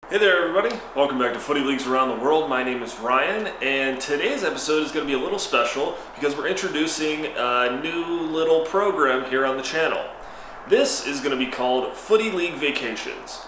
Hey there everybody, welcome back to Footy Leagues Around the World. My name is Ryan, and today's episode is going to be a little special because we're introducing a new little program here on the channel. This is going to be called Footy League Vacations.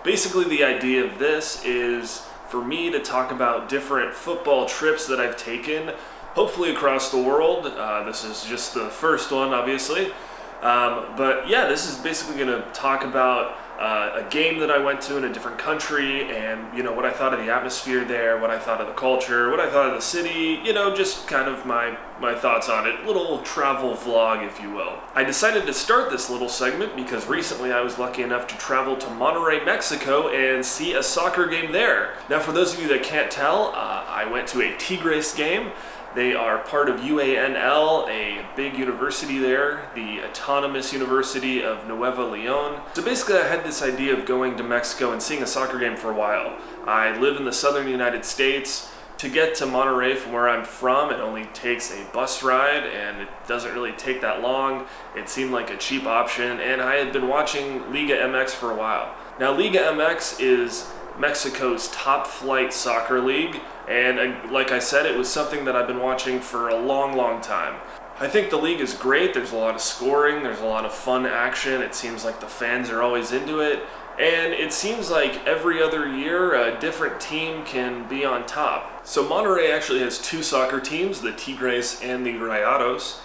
Basically the idea of this is for me to talk about different football trips that I've taken, hopefully across the world. This is just the first one, obviously. But yeah, this is basically going to talk about a game that I went to in a different country and, what I thought of the atmosphere there, what I thought of the culture, what I thought of the city, just kind of my thoughts on it. Little travel vlog, if you will. I decided to start this little segment because recently I was lucky enough to travel to Monterrey, Mexico and see a soccer game there. Now, for those of you that can't tell, I went to a Tigres game. They are part of UANL, a big university there, the Autonomous University of Nuevo Leon. So basically I had this idea of going to Mexico and seeing a soccer game for a while. I live in the southern United States. To get to Monterrey from where I'm from, it only takes a bus ride and it doesn't really take that long. It seemed like a cheap option, and I had been watching Liga MX for a while. Now Liga MX is Mexico's top flight soccer league, and like I said, it was something that I've been watching for a long time. I think the league is great. There's a lot of scoring, there's a lot of fun action. It seems like the fans are always into it, and it seems like every other year a different team can be on top. So Monterrey actually has two soccer teams, the Tigres and the Rayados,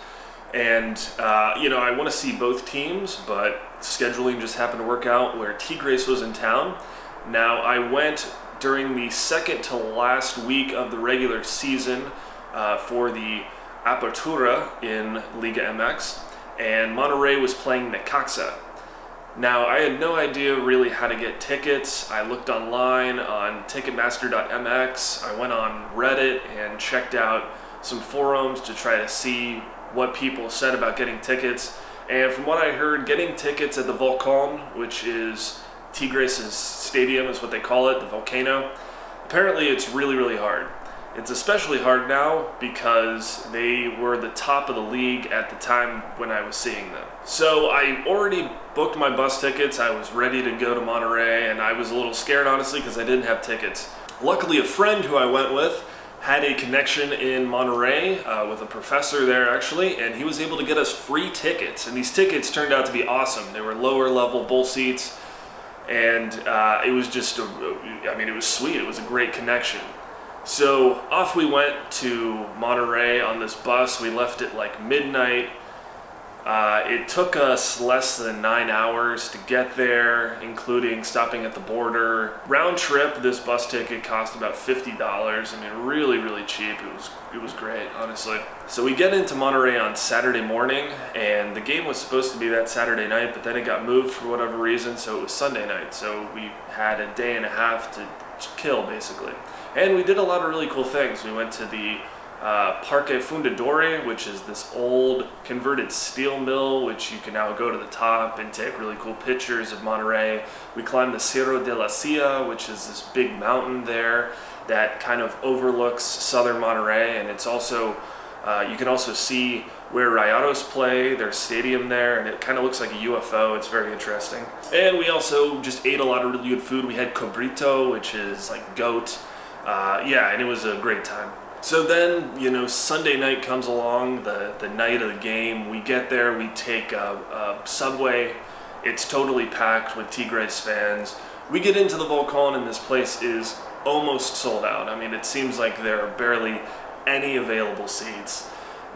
and I want to see both teams, but scheduling just happened to work out where Tigres was in town. Now, I went during the second to last week of the regular season for the Apertura in Liga MX, and Monterrey was playing Necaxa. Now, I had no idea really how to get tickets. I looked online on Ticketmaster.mx. I went on Reddit and checked out some forums to try to see what people said about getting tickets. And from what I heard, getting tickets at the Volcán, which is Tigres' stadium is what they call it, the volcano. Apparently it's really hard. It's especially hard now because they were the top of the league at the time when I was seeing them. So I already booked my bus tickets. I was ready to go to Monterrey, and I was a little scared, honestly, because I didn't have tickets. Luckily, a friend who I went with had a connection in Monterrey with a professor there, actually, and he was able to get us free tickets. And these tickets turned out to be awesome. They were lower level bull seats. And it was just, it was sweet. It was a great connection. So off we went to Monterrey on this bus. We left at like midnight. It took us less than 9 hours to get there, including stopping at the border. Round trip, this bus ticket cost about $50. Really cheap. It was great, honestly. So we get into Monterrey on Saturday morning, and the game was supposed to be that Saturday night, but then it got moved for whatever reason, so it was Sunday night. So we had a day and a half to kill, basically. And we did a lot of really cool things. We went to the Parque Fundadori, which is this old converted steel mill, which you can now go to the top and take really cool pictures of Monterrey. We climbed the Cerro de la Silla, which is this big mountain there that kind of overlooks southern Monterrey, and it's also you can also see where Rayados play, their stadium there, and it kind of looks like a UFO. It's very interesting. And we also just ate a lot of really good food. We had cabrito, which is like goat. And it was a great time. So then, Sunday night comes along, the night of the game. We get there, we take a subway. It's totally packed with Tigres fans. We get into the Volcán, and this place is almost sold out. It seems like there are barely any available seats.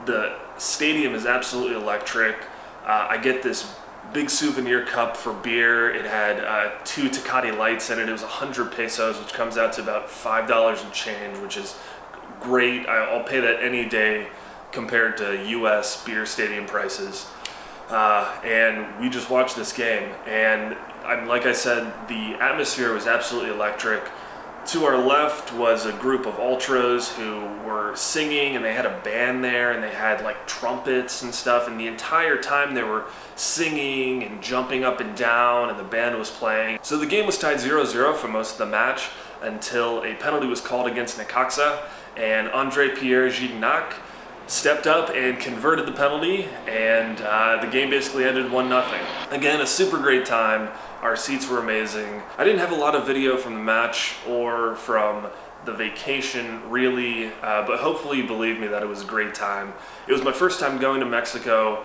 The stadium is absolutely electric. I get this big souvenir cup for beer. It had 2 Tecate lights in it. It was 100 pesos, which comes out to about $5 and change, which is great. I'll pay that any day compared to US beer stadium prices. And we just watched this game, and like I said, the atmosphere was absolutely electric. To our left was a group of ultras who were singing, and they had a band there, and they had like trumpets and stuff, and the entire time they were singing and jumping up and down, and the band was playing. So the game was tied 0-0 for most of the match until a penalty was called against Necaxa, and Andre Pierre Gignac stepped up and converted the penalty, and the game basically ended 1-0. Again, a super great time. Our seats were amazing. I didn't have a lot of video from the match or from the vacation really, but hopefully you believe me that it was a great time. It was my first time going to Mexico.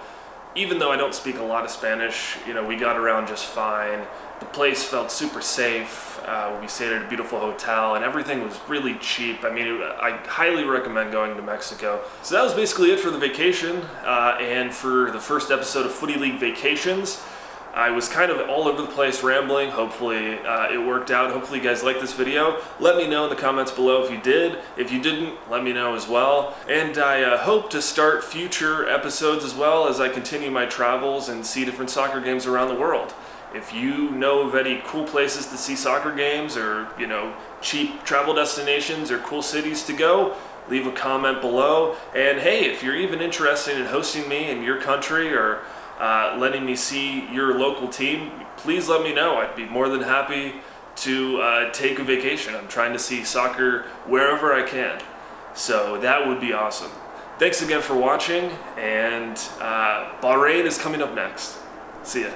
Even though I don't speak a lot of Spanish, we got around just fine. The place felt super safe. We stayed at a beautiful hotel, and everything was really cheap. I mean, I highly recommend going to Mexico. So that was basically it for the vacation, and for the first episode of Footy League Vacations. I was kind of all over the place rambling. Hopefully it worked out. Hopefully you guys liked this video. Let me know in the comments below if you did. If you didn't, let me know as well. And I hope to start future episodes as well as I continue my travels and see different soccer games around the world. If you know of any cool places to see soccer games, or cheap travel destinations or cool cities to go, leave a comment below. And hey, if you're even interested in hosting me in your country, or letting me see your local team, please let me know. I'd be more than happy to take a vacation. I'm trying to see soccer wherever I can, so that would be awesome. Thanks again for watching, and Bahrain is coming up next. See ya.